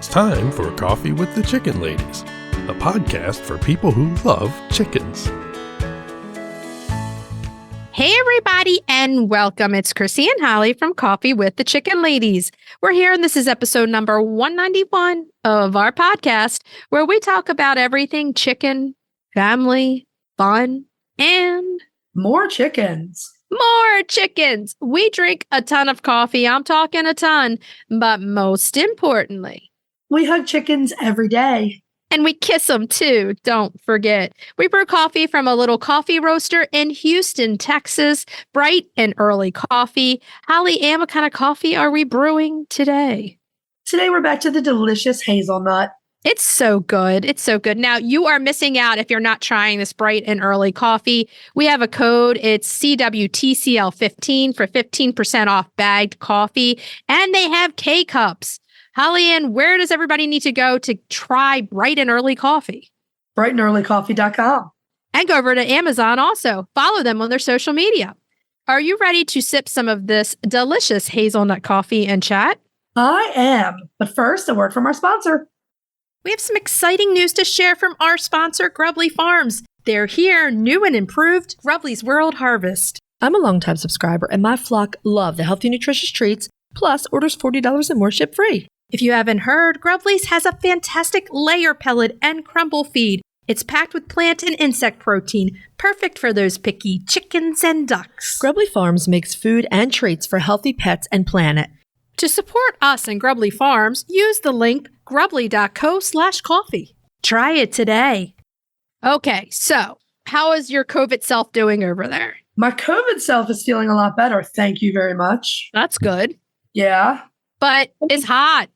It's time for Coffee with the Chicken Ladies, a podcast for people who love chickens. Hey everybody, and welcome. It's Chrisie&Holly from Coffee with the Chicken Ladies. We're here, and this is episode number 191 of our podcast, where we talk about everything chicken, family, fun, and more chickens. More chickens. We drink a ton of coffee. I'm talking a ton, but most importantly, we hug chickens every day. And we kiss them too, don't forget. We brew coffee from a little coffee roaster in Houston, Texas. Bright and early coffee. Holly Ann, what kind of coffee are we brewing today? Today we're back to the delicious hazelnut. It's so good. It's so good. Now, you are missing out if you're not trying this bright and early coffee. We have a code. It's CWTCL 15 for 15% off bagged coffee. And they have K-Cups. Holly Ann, where does everybody need to go to try bright and early coffee? brighthandearlycoffee.com. And go over to Amazon also. Follow them on their social media. Are you ready to sip some of this delicious hazelnut coffee and chat? I am. But first, a word from our sponsor. We have some exciting news to share from our sponsor, Grubbly Farms. They're here, new and improved, Grubbly's World Harvest. I'm a longtime subscriber, and my flock love the healthy, nutritious treats, plus orders $40 and more ship free. If you haven't heard, Grubbly's has a fantastic layer pellet and crumble feed. It's packed with plant and insect protein, perfect for those picky chickens and ducks. Grubbly Farms makes food and treats for healthy pets and planet. To support us and Grubbly Farms, use the link grubbly.co/coffee. Try it today. Okay, so how is your COVID self doing over there? My COVID self is feeling a lot better. Thank you very much. That's good. Yeah. But it's hot.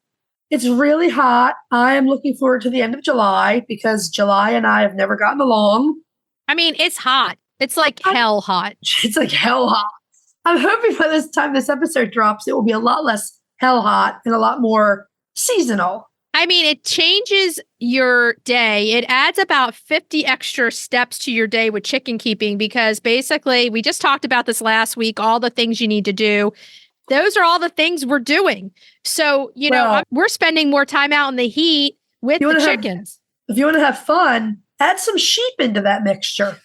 It's really hot. I am looking forward to the end of July because July and I have never gotten along. I mean, it's hot. It's like hell hot. It's like hell hot. I'm hoping by this time this episode drops, it will be a lot less hell hot and a lot more seasonal. I mean, it changes your day. It adds about 50 extra steps to your day with chicken keeping because basically, we just talked about this last week, all the things you need to do. Those are all the things we're doing. So, we're spending more time out in the heat with the chickens. If you want to have fun, add some sheep into that mixture.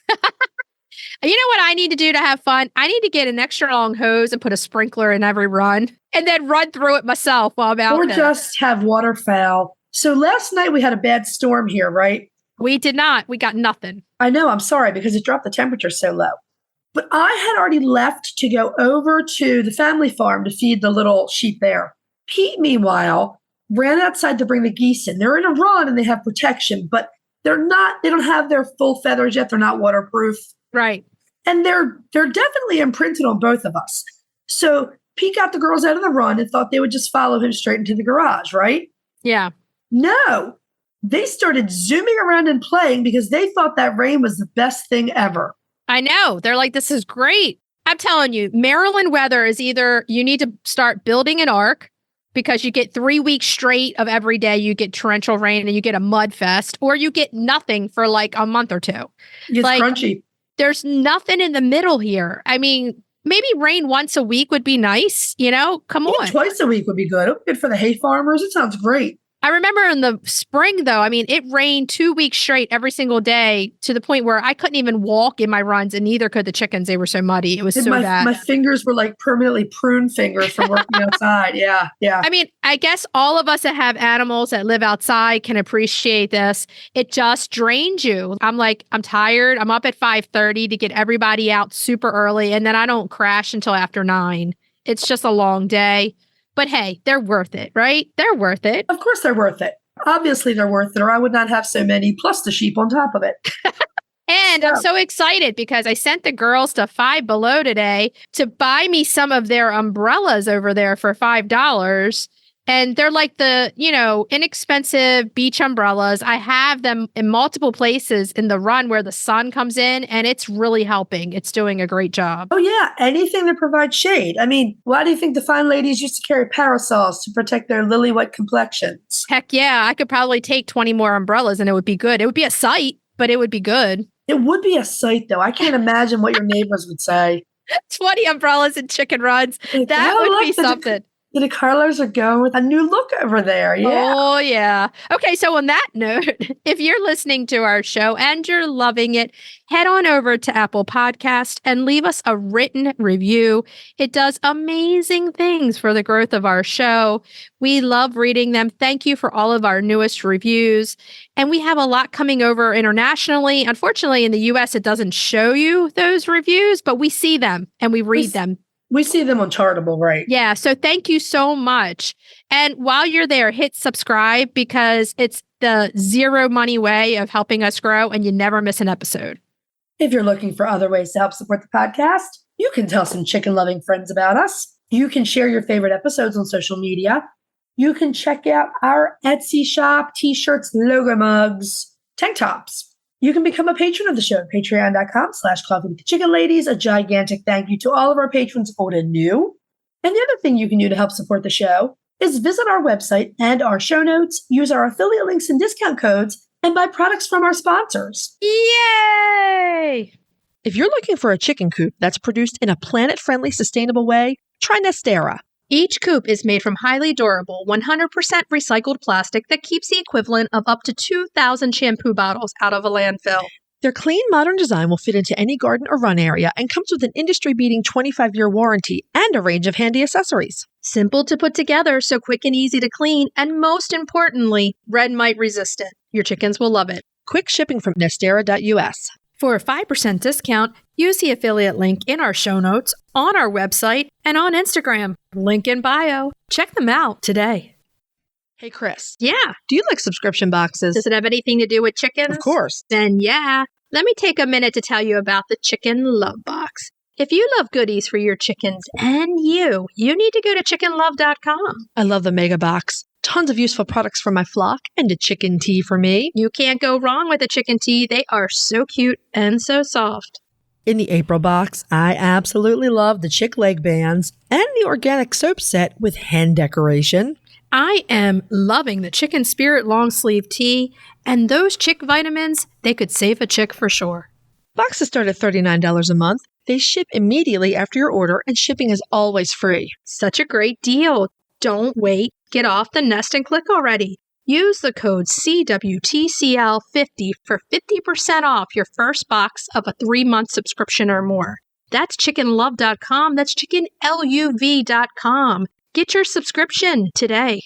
You know what I need to do to have fun? I need to get an extra long hose and put a sprinkler in every run and then run through it myself while I'm out there. Or just have waterfowl. So last night we had a bad storm here, right? We did not. We got nothing. I know. I'm sorry because it dropped the temperature so low. But I had already left to go over to the family farm to feed the little sheep there. Pete, meanwhile, ran outside to bring the geese in. They're in a run and they have protection, but they don't have their full feathers yet. They're not waterproof. Right. And they're definitely imprinted on both of us. So Pete got the girls out of the run and thought they would just follow him straight into the garage, right? Yeah. No. They started zooming around and playing because they thought that rain was the best thing ever. I know. They're like, this is great. I'm telling you, Maryland weather is either you need to start building an ark because you get 3 weeks straight of every day you get torrential rain and you get a mud fest, or you get nothing for like a month or two. It's like, crunchy. There's nothing in the middle here. I mean, maybe rain once a week would be nice. Come on. Twice a week would be good. Good for the hay farmers. It sounds great. I remember in the spring, though, I mean, it rained 2 weeks straight every single day to the point where I couldn't even walk in my runs, and neither could the chickens. They were so muddy. It was so bad. My fingers were like permanently prune fingers from working outside. Yeah. I mean, I guess all of us that have animals that live outside can appreciate this. It just drains you. I'm tired. I'm up at 5:30 to get everybody out super early, and then I don't crash until after 9. It's just a long day. But hey, they're worth it, right? They're worth it. Of course they're worth it. Obviously they're worth it, or I would not have so many, plus the sheep on top of it. And I'm so excited because I sent the girls to Five Below today to buy me some of their umbrellas over there for $5. And they're like the, inexpensive beach umbrellas. I have them in multiple places in the run where the sun comes in, and it's really helping. It's doing a great job. Oh, yeah. Anything that provides shade. I mean, why do you think the fine ladies used to carry parasols to protect their lily white complexions? Heck yeah. I could probably take 20 more umbrellas and it would be good. It would be a sight, but it would be good. It would be a sight, though. I can't imagine what your neighbors would say. 20 umbrellas and chicken runs. That would be something. The Carlos are going with a new look over there. Yeah. Oh, yeah. Okay, so on that note, if you're listening to our show and you're loving it, head on over to Apple Podcast and leave us a written review. It does amazing things for the growth of our show. We love reading them. Thank you for all of our newest reviews. And we have a lot coming over internationally. Unfortunately, in the US, it doesn't show you those reviews, but we see them and we read them. We see them on Chartable, right? Yeah. So thank you so much. And while you're there, hit subscribe because it's the zero money way of helping us grow and you never miss an episode. If you're looking for other ways to help support the podcast, you can tell some chicken-loving friends about us. You can share your favorite episodes on social media. You can check out our Etsy shop, t-shirts, logo mugs, tank tops. You can become a patron of the show at patreon.com/coffeewiththechickenladies. A gigantic thank you to all of our patrons, old and new. And the other thing you can do to help support the show is visit our website and our show notes, use our affiliate links and discount codes, and buy products from our sponsors. Yay! If you're looking for a chicken coop that's produced in a planet-friendly, sustainable way, try Nestera. Each coop is made from highly durable, 100% recycled plastic that keeps the equivalent of up to 2,000 shampoo bottles out of a landfill. Their clean, modern design will fit into any garden or run area and comes with an industry-beating 25-year warranty and a range of handy accessories. Simple to put together, so quick and easy to clean, and most importantly, red mite resistant. Your chickens will love it. Quick shipping from Nestera.us. For a 5% discount, use the affiliate link in our show notes, on our website, and on Instagram. Link in bio. Check them out today. Hey, Chris. Yeah. Do you like subscription boxes? Does it have anything to do with chickens? Of course. Then yeah. Let me take a minute to tell you about the Chicken Love Box. If you love goodies for your chickens and you need to go to chickenlove.com. I love the mega box. Tons of useful products for my flock and a chicken tea for me. You can't go wrong with a chicken tea. They are so cute and so soft. In the April box, I absolutely love the chick leg bands and the organic soap set with hen decoration. I am loving the Chicken Spirit long sleeve tee, and those chick vitamins, they could save a chick for sure. Boxes start at $39 a month. They ship immediately after your order, and shipping is always free. Such a great deal. Don't wait. Get off the nest and click already. Use the code CWTCL50 for 50% off your first box of a 3-month subscription or more. That's chickenlove.com. That's chickenluv.com. Get your subscription today.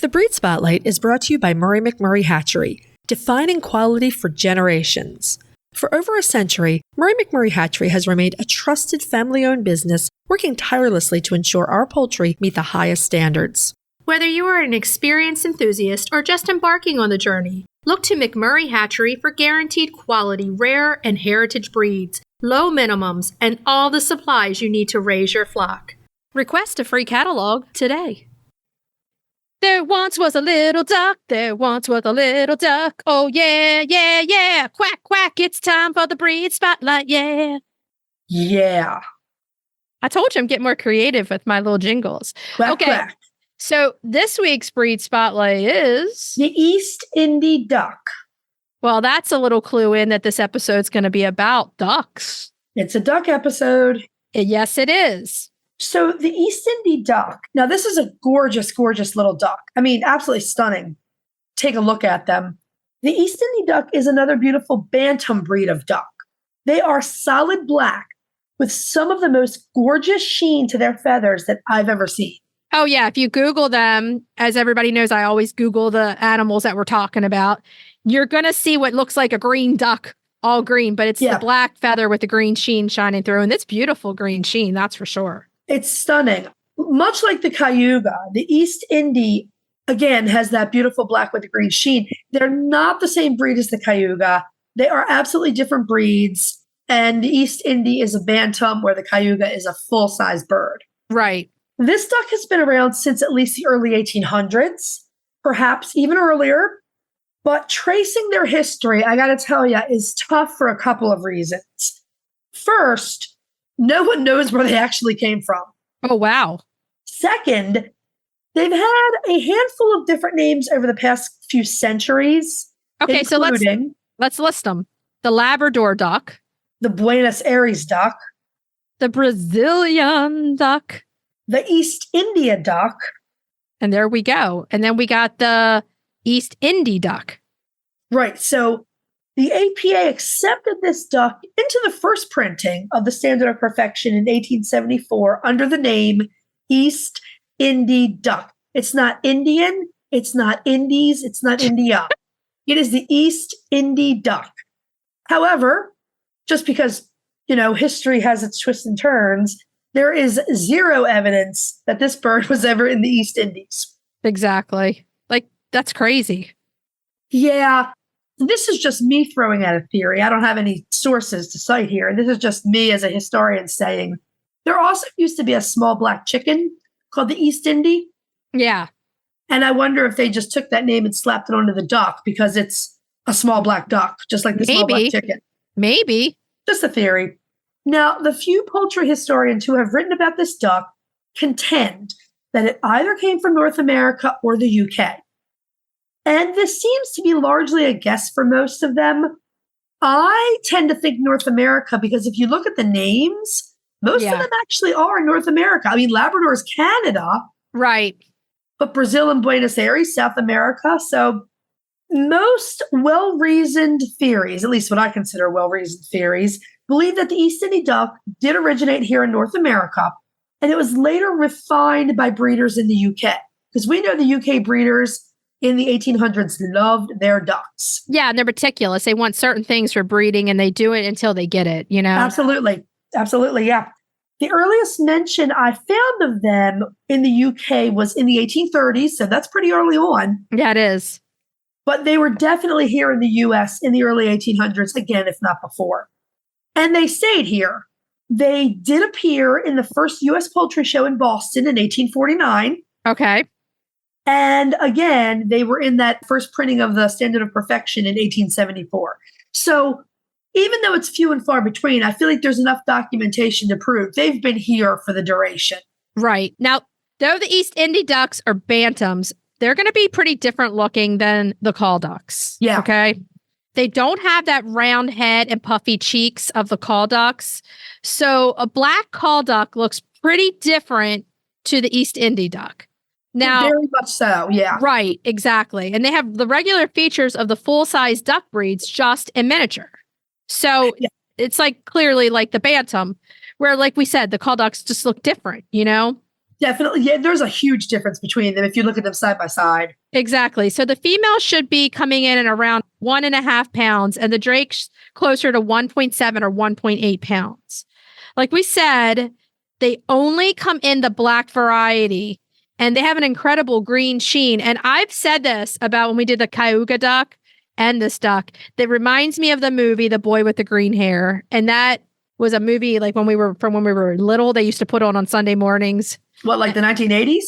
The Breed Spotlight is brought to you by Murray McMurray Hatchery, defining quality for generations. For over a century, Murray McMurray Hatchery has remained a trusted family-owned business, working tirelessly to ensure our poultry meet the highest standards. Whether you are an experienced enthusiast or just embarking on the journey, look to McMurray Hatchery for guaranteed quality, rare and heritage breeds, low minimums, and all the supplies you need to raise your flock. Request a free catalog today. There once was a little duck, there once was a little duck. Oh yeah, yeah, yeah. Quack, quack, it's time for the Breed Spotlight, yeah. Yeah. I told you I'm getting more creative with my little jingles. Quack, Okay. quack. So this week's Breed Spotlight is... The East Indy duck. Well, that's a little clue in that this episode's going to be about ducks. It's a duck episode. Yes, it is. So the East Indy duck. Now, this is a gorgeous, gorgeous little duck. I mean, absolutely stunning. Take a look at them. The East Indy duck is another beautiful bantam breed of duck. They are solid black with some of the most gorgeous sheen to their feathers that I've ever seen. Oh, yeah. If you Google them, as everybody knows, I always Google the animals that we're talking about. You're going to see what looks like a green duck, all green, but it's the black feather with the green sheen shining through. And it's beautiful green sheen, that's for sure. It's stunning. Much like the Cayuga, the East Indy, again, has that beautiful black with the green sheen. They're not the same breed as the Cayuga. They are absolutely different breeds. And the East Indy is a bantam where the Cayuga is a full-size bird. Right. This duck has been around since at least the early 1800s, perhaps even earlier. But tracing their history, I got to tell you, is tough for a couple of reasons. First, no one knows where they actually came from. Oh, wow. Second, they've had a handful of different names over the past few centuries. Okay, so let's list them. The Labrador duck. The Buenos Aires duck. The Brazilian duck. the East India duck. And there we go. And then we got the East Indy duck. Right. So the APA accepted this duck into the first printing of the Standard of Perfection in 1874 under the name East Indy duck. It's not Indian. It's not Indies. It's not India. It is the East Indy duck. However, just because, history has its twists and turns, there is zero evidence that this bird was ever in the East Indies. Exactly. Like, that's crazy. Yeah. This is just me throwing out a theory. I don't have any sources to cite here. This is just me as a historian saying there also used to be a small black chicken called the East Indy. Yeah. And I wonder if they just took that name and slapped it onto the duck because it's a small black duck, just like the small black chicken. Maybe. Just a theory. Now, the few poultry historians who have written about this duck contend that it either came from North America or the UK. And this seems to be largely a guess for most of them. I tend to think North America because if you look at the names, most of them actually are in North America. I mean, Labrador is Canada. Right. But Brazil and Buenos Aires, South America. So most well-reasoned theories, at least what I consider well-reasoned theories, believe that the East Indy duck did originate here in North America, and it was later refined by breeders in the UK. Because we know the UK breeders in the 1800s loved their ducks. Yeah, and they're meticulous. They want certain things for breeding, and they do it until they get it, Absolutely. Absolutely, yeah. The earliest mention I found of them in the UK was in the 1830s, so that's pretty early on. Yeah, it is. But they were definitely here in the US in the early 1800s, again, if not before. And they stayed here. They did appear in the first US poultry show in Boston in 1849. Okay. And again, they were in that first printing of the Standard of Perfection in 1874. So even though it's few and far between, I feel like there's enough documentation to prove they've been here for the duration. Right. Now, though the East Indy ducks are bantams, they're going to be pretty different looking than the call ducks. Yeah. Okay. They don't have that round head and puffy cheeks of the call ducks. So a black call duck looks pretty different to the East Indy duck. Now, very much so, yeah. Right, exactly. And they have the regular features of the full-size duck breeds just in miniature. So it's like clearly like the bantam, where like we said, the call ducks just look different, Definitely. Yeah, there's a huge difference between them if you look at them side by side. Exactly. So the female should be coming in at around 1.5 pounds, and the drake's closer to 1.7 or 1.8 pounds. Like we said, they only come in the black variety, and they have an incredible green sheen. And I've said this about when we did the Cayuga duck and this duck that reminds me of the movie The Boy with the Green Hair. And that was a movie like when we were little, they used to put on Sunday mornings. What, like the 1980s?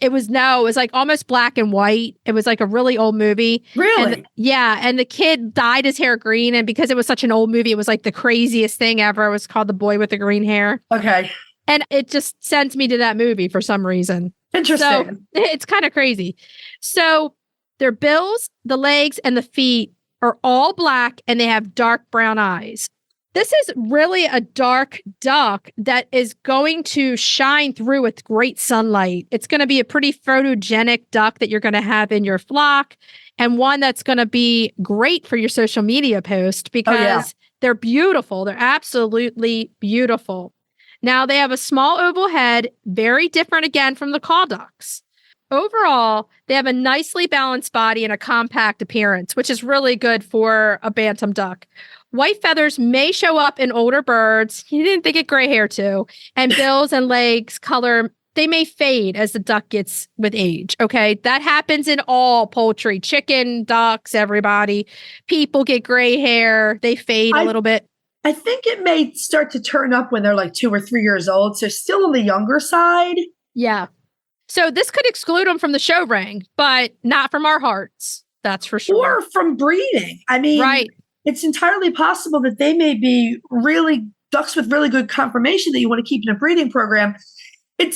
It was like almost black and white. It was like a really old movie. Really? And the kid dyed his hair green. And because it was such an old movie, it was like the craziest thing ever. It was called The Boy with the Green Hair. Okay. And it just sends me to that movie for some reason. Interesting. So it's kind of crazy. So their bills, the legs, and the feet are all black, and they have dark brown eyes. This is really a dark duck that is going to shine through with great sunlight. It's going to be a pretty photogenic duck that you're going to have in your flock, and one that's going to be great for your social media post because they're beautiful. They're absolutely beautiful. Now, they have a small oval head, very different again from the call ducks. Overall, they have a nicely balanced body and a compact appearance, which is really good for a bantam duck. White feathers may show up in older birds. You didn't think it gray hair too. And bills and legs color, they may fade as the duck gets with age. Okay. That happens in all poultry, chicken, ducks, everybody. People get gray hair. They fade a little bit. I think it may start to turn up when they're like 2 or 3 years old. So still on the younger side. Yeah. So this could exclude them from the show ring, but not from our hearts. That's for sure. Or from breeding. I mean, right. It's entirely possible that they may be really ducks with really good conformation that you want to keep in a breeding program. It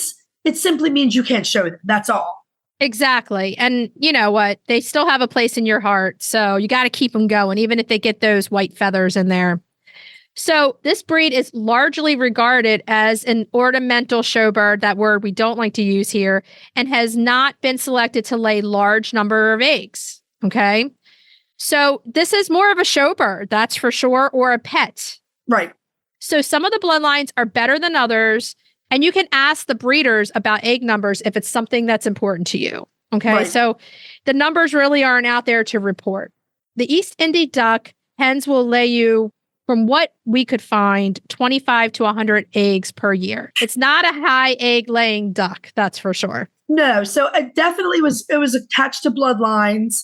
simply means you can't show them. That's all. Exactly. And you know what? They still have a place in your heart. So you got to keep them going, even if they get those white feathers in there. So this breed is largely regarded as an ornamental showbird, that word we don't like to use here, and has not been selected to lay large number of eggs. Okay. So this is more of a showbird, that's for sure, or a pet. Right. So some of the bloodlines are better than others, and you can ask the breeders about egg numbers if it's something that's important to you. Okay. Right. So the numbers really aren't out there to report. The East Indy duck hens will lay you, from what we could find, 25 to 100 eggs per year. It's not a high egg laying duck, that's for sure. No, so it definitely was attached to bloodlines.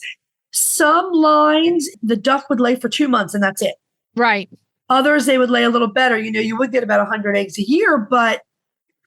Some lines, the duck would lay for 2 months and that's it. Right. Others, they would lay a little better. You would get about 100 eggs a year, but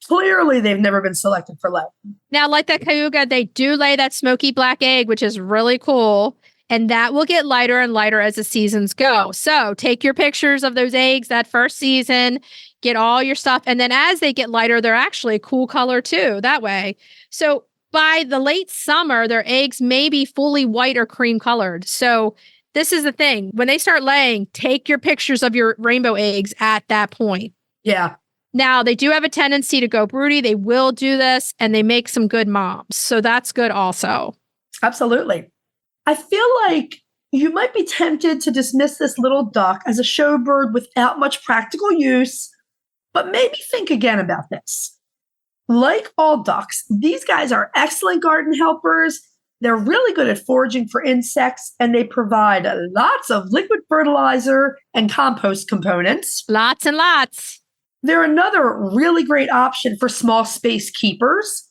clearly they've never been selected for laying. Now, like that Cayuga, they do lay that smoky black egg, which is really cool. And that will get lighter and lighter as the seasons go. So take your pictures of those eggs that first season, get all your stuff. And then as they get lighter, they're actually a cool color too, that way. So by the late summer, their eggs may be fully white or cream colored. So this is the thing. When they start laying, take your pictures of your rainbow eggs at that point. Yeah. Now, they do have a tendency to go broody. They will do this, and they make some good moms. So that's good also. Absolutely. I feel like you might be tempted to dismiss this little duck as a showbird without much practical use, but maybe think again about this. Like all ducks, these guys are excellent garden helpers. They're really good at foraging for insects, and they provide lots of liquid fertilizer and compost components. Lots and lots. They're another really great option for small space keepers.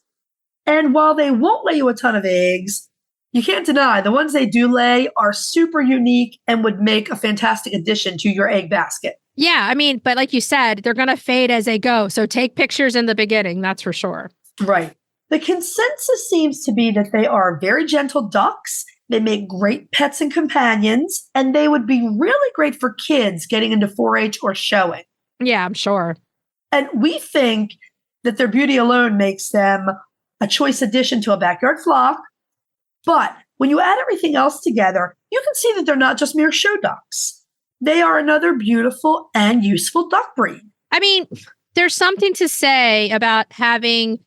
And while they won't lay you a ton of eggs, you can't deny the ones they do lay are super unique and would make a fantastic addition to your egg basket. Yeah, I mean, but like you said, they're going to fade as they go. So take pictures in the beginning, that's for sure. Right. The consensus seems to be that they are very gentle ducks. They make great pets and companions, and they would be really great for kids getting into 4-H or showing. Yeah, I'm sure. And we think that their beauty alone makes them a choice addition to a backyard flock. But when you add everything else together, you can see that they're not just mere show ducks. They are another beautiful and useful duck breed. I mean, there's something to say about having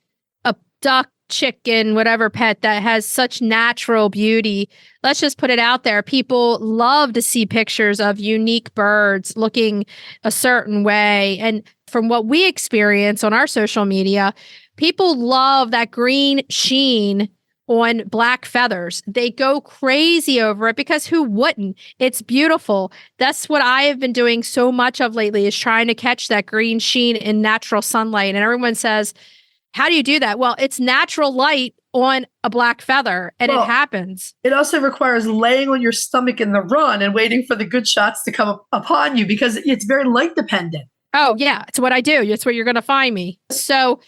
a duck, chicken, whatever pet that has such natural beauty. Let's just put it out there. People love to see pictures of unique birds looking a certain way. And from what we experience on our social media, people love that green sheen on black feathers. They go crazy over it because who wouldn't? It's beautiful. That's what I have been doing so much of lately, is trying to catch that green sheen in natural sunlight. And everyone says, how do you do that? Well, it's natural light on a black feather, and it happens. It also requires laying on your stomach in the run and waiting for the good shots to come upon you because it's very light dependent. Oh, yeah. It's what I do. It's where you're going to find me. So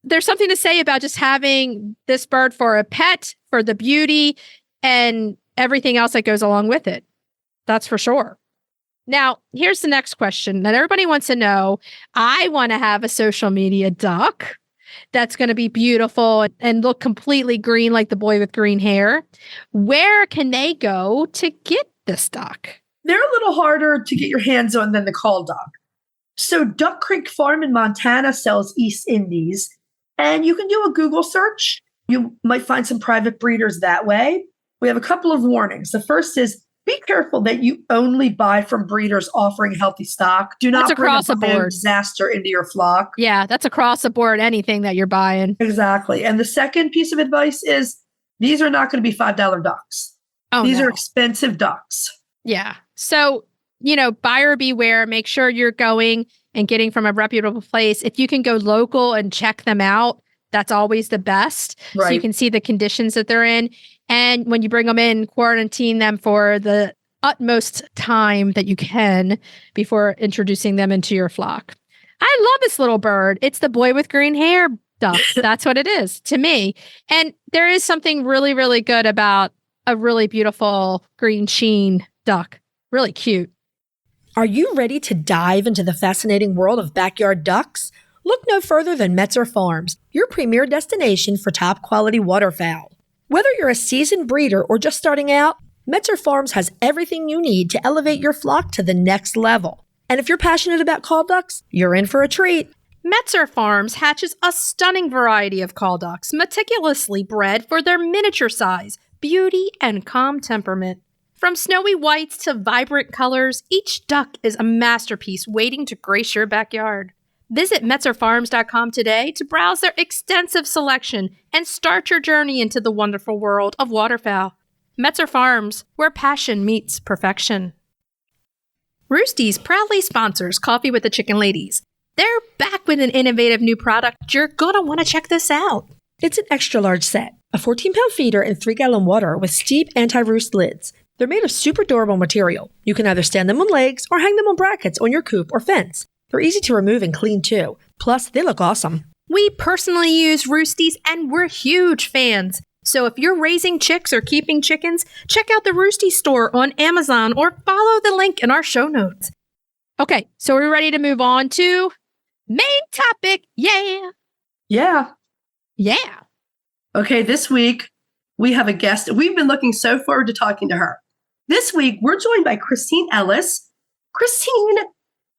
there's something to say about just having this bird for a pet, for the beauty, and everything else that goes along with it. That's for sure. Now, here's the next question that everybody wants to know. I want to have a social media duck that's going to be beautiful and look completely green like the boy with green hair. Where can they go to get this duck? They're a little harder to get your hands on than the call duck. So Duck Creek Farm in Montana sells East Indies, and you can do a Google search. You might find some private breeders that way. We have a couple of warnings. The first is, be careful that you only buy from breeders offering healthy stock. Do not bring a disaster into your flock. Yeah, that's across the board, anything that you're buying. Exactly. And the second piece of advice is, these are not going to be $5 ducks. These are expensive ducks. Yeah. So, buyer beware. Make sure you're going and getting from a reputable place. If you can go local and check them out, that's always the best. Right. So you can see the conditions that they're in. And when you bring them in, quarantine them for the utmost time that you can before introducing them into your flock. I love this little bird. It's the boy with green hair duck. That's what it is to me. And there is something really, really good about a really beautiful green sheen duck. Really cute. Are you ready to dive into the fascinating world of backyard ducks? Look no further than Metzer Farms, your premier destination for top quality waterfowl. Whether you're a seasoned breeder or just starting out, Metzer Farms has everything you need to elevate your flock to the next level. And if you're passionate about call ducks, you're in for a treat. Metzer Farms hatches a stunning variety of call ducks, meticulously bred for their miniature size, beauty, and calm temperament. From snowy whites to vibrant colors, each duck is a masterpiece waiting to grace your backyard. Visit metzerfarms.com today to browse their extensive selection and start your journey into the wonderful world of waterfowl. Metzer Farms, where passion meets perfection. Roosty's proudly sponsors Coffee with the Chicken Ladies. They're back with an innovative new product. You're gonna want to check this out. It's an extra large set, a 14-pound feeder in 3-gallon water with steep anti-roost lids. They're made of super durable material. You can either stand them on legs or hang them on brackets on your coop or fence. They're easy to remove and clean too. Plus, they look awesome. We personally use Roosties and we're huge fans. So if you're raising chicks or keeping chickens, check out the Roosty store on Amazon or follow the link in our show notes. Okay, so we're ready to move on to main topic. Yeah. Yeah. Yeah. Okay, this week we have a guest. We've been looking so forward to talking to her. This week we're joined by Kristine Ellis. Kristine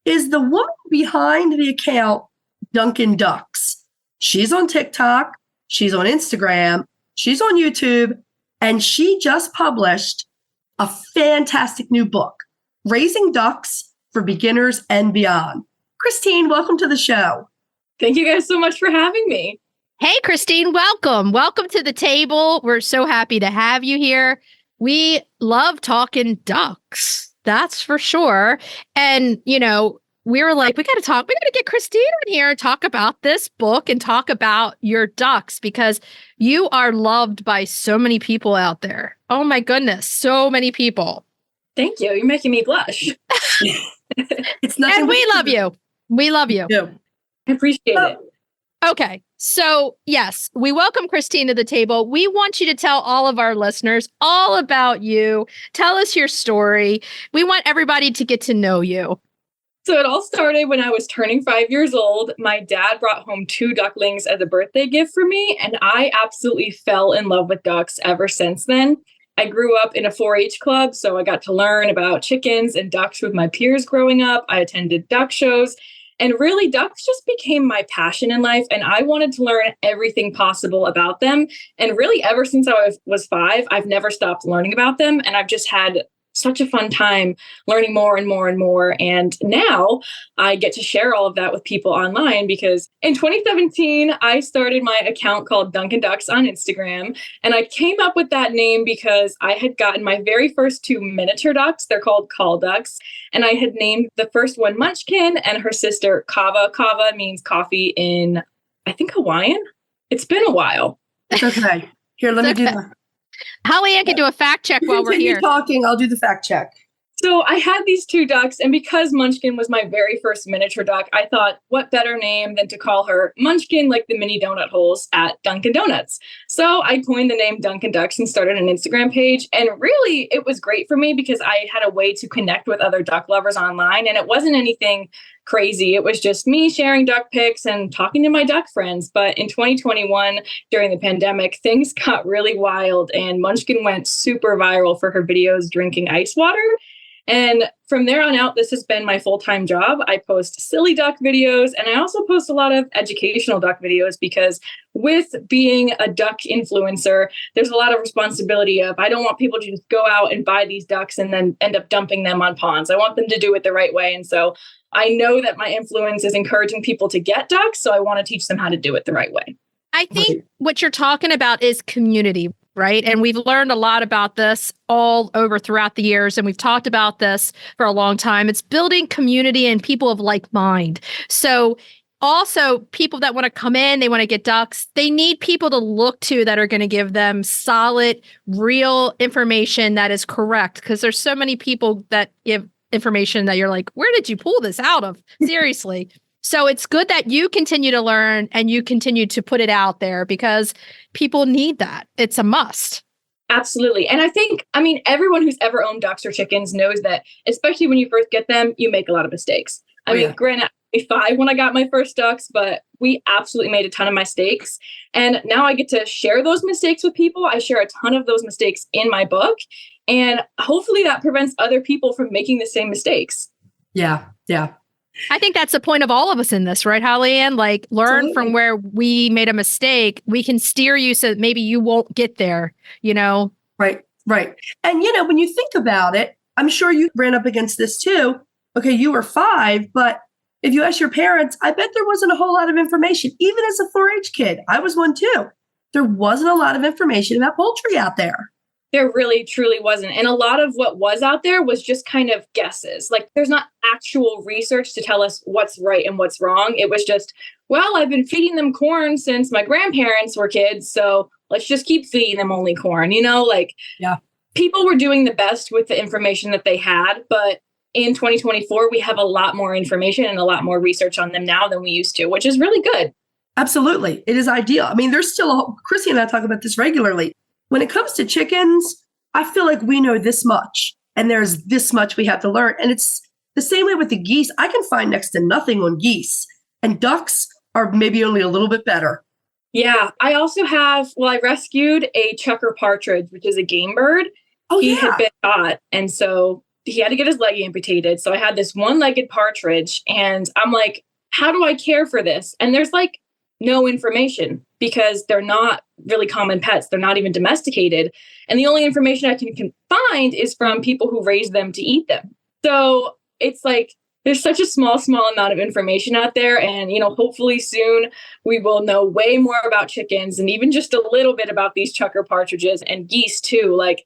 is the woman behind the account Dunkin Ducks. She's on TikTok, she's on Instagram, she's on YouTube, and she just published a fantastic new book, Raising Ducks for Beginners and Beyond. Kristine, welcome to the show. Thank you guys so much for having me. Hey, Kristine, welcome. Welcome to the table. We're so happy to have you here. We love talking ducks. That's for sure. And, you know, we were like, we got to get Kristine in here and talk about this book and talk about your ducks because you are loved by so many people out there. Oh my goodness. So many people. Thank you. You're making me blush. It's nothing. And we love you. We love you. Yeah. I appreciate it. Okay. So yes, we welcome Kristine to the table. We want you to tell all of our listeners all about you. Tell us your story. We want everybody to get to know you. So it all started when I was turning 5 years old. My dad brought home 2 ducklings as a birthday gift for me, and I absolutely fell in love with ducks ever since then. I grew up in a 4-H club, so I got to learn about chickens and ducks with my peers growing up. I attended duck shows, and really ducks just became my passion in life, and I wanted to learn everything possible about them. And really ever since I was 5, I've never stopped learning about them, and I've just had such a fun time learning more and more and more. And now I get to share all of that with people online because in 2017, I started my account called Dunkin Ducks on Instagram. And I came up with that name because I had gotten my very first 2 miniature ducks. They're called call ducks. And I had named the first one Munchkin and her sister Kava. Kava means coffee in, I think, Hawaiian. It's been a while. It's okay. Here, let me do that. Holly, I can do a fact check while we're Continue here. talking. I'll do the fact check. So I had these 2 ducks, and because Munchkin was my very first miniature duck, I thought, what better name than to call her Munchkin, like the mini donut holes at Dunkin' Donuts. So I coined the name Dunkin' Ducks and started an Instagram page. And really, it was great for me because I had a way to connect with other duck lovers online, and it wasn't anything crazy. It was just me sharing duck pics and talking to my duck friends. But in 2021, during the pandemic, things got really wild, and Munchkin went super viral for her videos drinking ice water. And from there on out, this has been my full-time job. I post silly duck videos, and I also post a lot of educational duck videos because with being a duck influencer, there's a lot of responsibility of, I don't want people to just go out and buy these ducks and then end up dumping them on ponds. I want them to do it the right way. And so I know that my influence is encouraging people to get ducks, so I want to teach them how to do it the right way. I think what you're talking about is community, right? And we've learned a lot about this all over throughout the years, and we've talked about this for a long time. It's building community and people of like mind. So also people that want to come in, they want to get ducks, they need people to look to that are going to give them solid, real information that is correct. Because there's so many people that give information that you're like, where did you pull this out of? Seriously. So it's good that you continue to learn and you continue to put it out there because people need that. It's a must. Absolutely. And I think, everyone who's ever owned ducks or chickens knows that, especially when you first get them, you make a lot of mistakes. Granted, I was 5 when I got my first ducks, but we absolutely made a ton of mistakes. And now I get to share those mistakes with people. I share a ton of those mistakes in my book. And hopefully that prevents other people from making the same mistakes. Yeah. Yeah. I think that's the point of all of us in this, right, Holly Ann? Like, learn Absolutely. from where we made a mistake. We can steer you so that maybe you won't get there, you know? Right. Right. And, when you think about it, I'm sure you ran up against this too. Okay, you were 5, but if you ask your parents, I bet there wasn't a whole lot of information. Even as a 4-H kid, I was one too. There wasn't a lot of information about poultry out there. There really, truly wasn't. And a lot of what was out there was just kind of guesses. Like, there's not actual research to tell us what's right and what's wrong. It was just, well, I've been feeding them corn since my grandparents were kids, so let's just keep feeding them only corn. Yeah. People were doing the best with the information that they had. But in 2024, we have a lot more information and a lot more research on them now than we used to, which is really good. Absolutely. It is ideal. I mean, there's still Chrissy and I talk about this regularly. When it comes to chickens, I feel like we know this much and there's this much we have to learn. And it's the same way with the geese. I can find next to nothing on geese, and ducks are maybe only a little bit better. Yeah. I also I rescued a checker partridge, which is a game bird. Oh, He yeah. had been shot, and so he had to get his leg amputated. So I had this one-legged partridge, and I'm like, how do I care for this? And there's like no information because they're not really common pets. They're not even domesticated. And the only information I can find is from people who raise them to eat them. So it's like, there's such a small amount of information out there. And, hopefully soon we will know way more about chickens and even just a little bit about these chucker partridges and geese too. Like,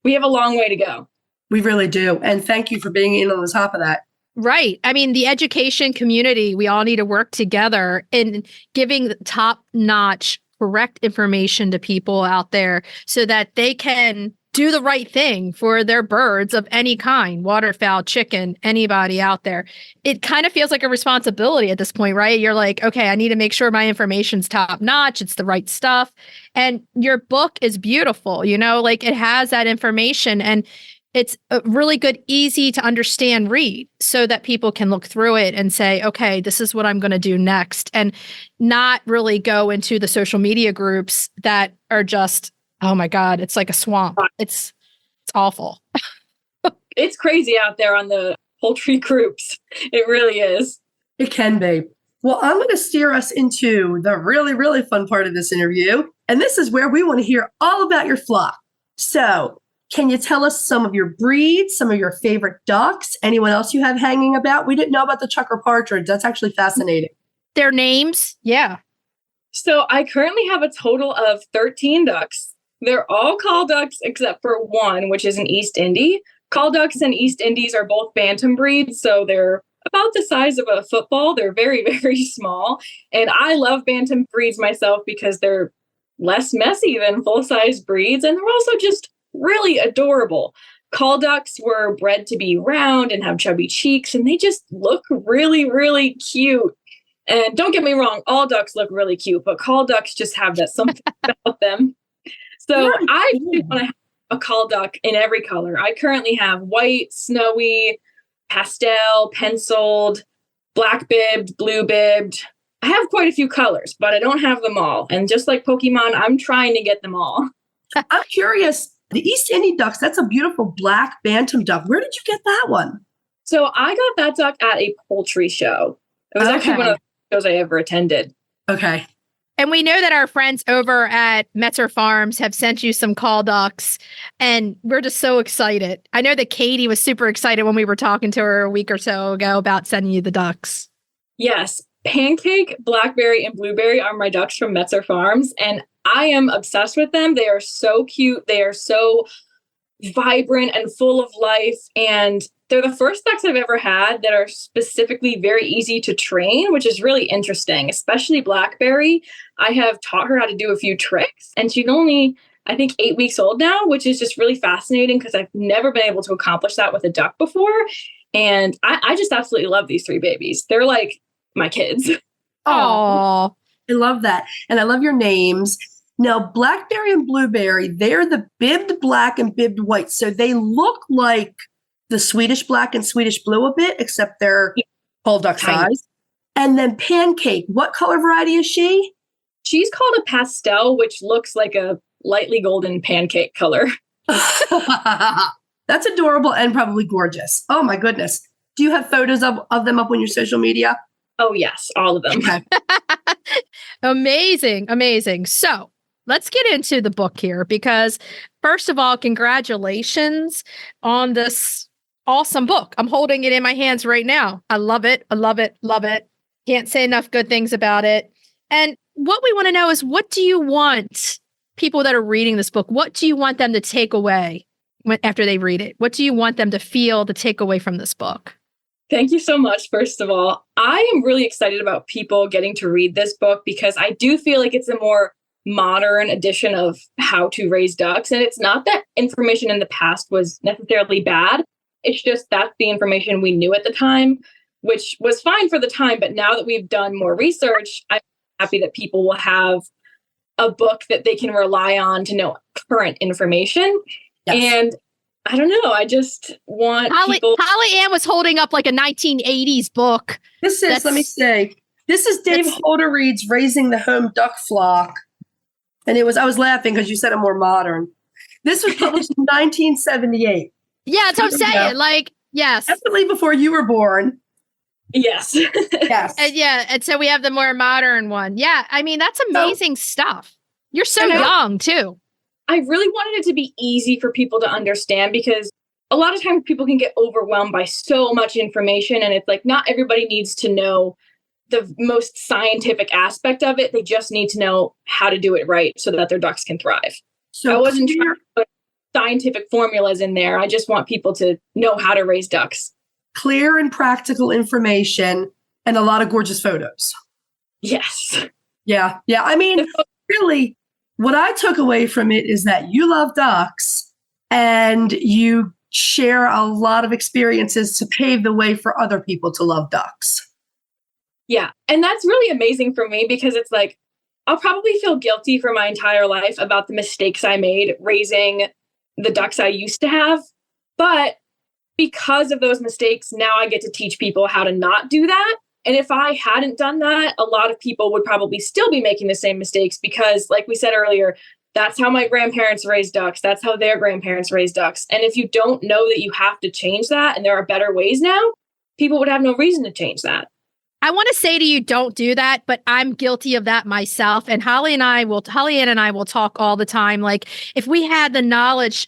we have a long way to go. We really do. And thank you for being in on the top of that. Right. I mean, the education community, we all need to work together in giving top-notch, correct information to people out there so that they can do the right thing for their birds of any kind, waterfowl, chicken, anybody out there. It kind of feels like a responsibility at this point, right? You're like, okay, I need to make sure my information's top-notch. It's the right stuff. And your book is beautiful, like it has that information, and it's a really good, easy to understand read so that people can look through it and say, okay, this is what I'm going to do next, and not really go into the social media groups that are just, oh my God, it's like a swamp. It's awful. It's crazy out there on the poultry groups. It really is. It can be. Well, I'm going to steer us into the really, really fun part of this interview. And this is where we want to hear all about your flock. So, can you tell us some of your breeds, some of your favorite ducks, anyone else you have hanging about? We didn't know about the chucker partridge. That's actually fascinating. Their names? Yeah. So I currently have a total of 13 ducks. They're all call ducks except for one, which is an East Indie. Call ducks and East Indies are both bantam breeds, so they're about the size of a football. They're very, very small. And I love bantam breeds myself because they're less messy than full-size breeds, and they're also just really adorable. Call ducks were bred to be round and have chubby cheeks, and they just look really, really cute. And don't get me wrong, all ducks look really cute, but call ducks just have that something about them. So I really want to have a call duck in every color. I currently have white, snowy, pastel, penciled, black bibbed, blue bibbed. I have quite a few colors, but I don't have them all. And just like Pokemon, I'm trying to get them all. I'm curious. The East Indie ducks, that's a beautiful black bantam duck. Where did you get that one? So I got that duck at a poultry show. It was actually one of the shows I ever attended. Okay. And we know that our friends over at Metzer Farms have sent you some call ducks, and we're just so excited. I know that Katie was super excited when we were talking to her a week or so ago about sending you the ducks. Yes. Pancake, blackberry, and blueberry are my ducks from Metzer Farms, and I am obsessed with them. They are so cute. They are so vibrant and full of life, and they're the first ducks I've ever had that are specifically very easy to train, which is really interesting, especially Blackberry. I have taught her how to do a few tricks, and she's only, I think, 8 weeks old now, which is just really fascinating because I've never been able to accomplish that with a duck before. And I just absolutely love these 3 babies. They're like my kids. Oh, I love that. And I love your names. Now, Blackberry and Blueberry, they're the bibbed black and bibbed white. So they look like the Swedish black and Swedish blue a bit, except they're call duck size. And then Pancake, what color variety is she? She's called a pastel, which looks like a lightly golden pancake color. That's adorable and probably gorgeous. Oh my goodness. Do you have photos of them up on your social media? Oh, yes, all of them. Okay. Amazing. Amazing. So let's get into the book here because, first of all, congratulations on this awesome book. I'm holding it in my hands right now. I love it. I love it. Love it. Can't say enough good things about it. And what we want to know is, what do you want people that are reading this book, what do you want them to take away after they read it? What do you want them to feel to take away from this book? Thank you so much, first of all. I am really excited about people getting to read this book because I do feel like it's a more modern edition of how to raise ducks. And it's not that information in the past was necessarily bad. It's just that's the information we knew at the time, which was fine for the time. But now that we've done more research, I'm happy that people will have a book that they can rely on to know current information. Yes. And I don't know. I just want people. Holly Ann was holding up like a 1980s book. This is, let me say, this is Dave Holderreid's Raising the Home Duck Flock. And I was laughing because you said a more modern. This was published in 1978. Yeah, that's what I'm saying. Like, yes. Definitely before you were born. Yes. Yes. And so we have the more modern one. Yeah, I mean, that's amazing stuff. You're so young, too. I really wanted it to be easy for people to understand because a lot of times people can get overwhelmed by so much information. And it's like, not everybody needs to know the most scientific aspect of it. They just need to know how to do it right so that their ducks can thrive. So I wasn't trying to put scientific formulas in there. I just want people to know how to raise ducks. Clear and practical information and a lot of gorgeous photos. Yes. Yeah. Yeah. I mean, really, what I took away from it is that you love ducks and you share a lot of experiences to pave the way for other people to love ducks. Yeah. And that's really amazing for me because it's like, I'll probably feel guilty for my entire life about the mistakes I made raising the ducks I used to have. But because of those mistakes, now I get to teach people how to not do that. And if I hadn't done that, a lot of people would probably still be making the same mistakes because, like we said earlier, that's how my grandparents raised ducks. That's how their grandparents raised ducks. And if you don't know that you have to change that and there are better ways now, people would have no reason to change that. I want to say to you, don't do that, but I'm guilty of that myself. And Holly Ann and I will talk all the time. Like, if we had the knowledge,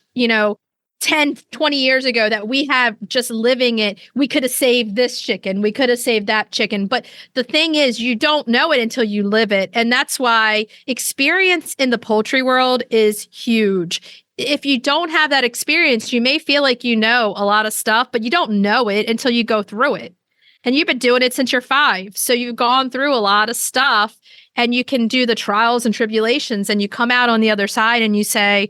10, 20 years ago that we have just living it, we could have saved this chicken. We could have saved that chicken. But the thing is, you don't know it until you live it. And that's why experience in the poultry world is huge. If you don't have that experience, you may feel like you know a lot of stuff, but you don't know it until you go through it. And you've been doing it since you're 5. So you've gone through a lot of stuff and you can do the trials and tribulations and you come out on the other side and you say,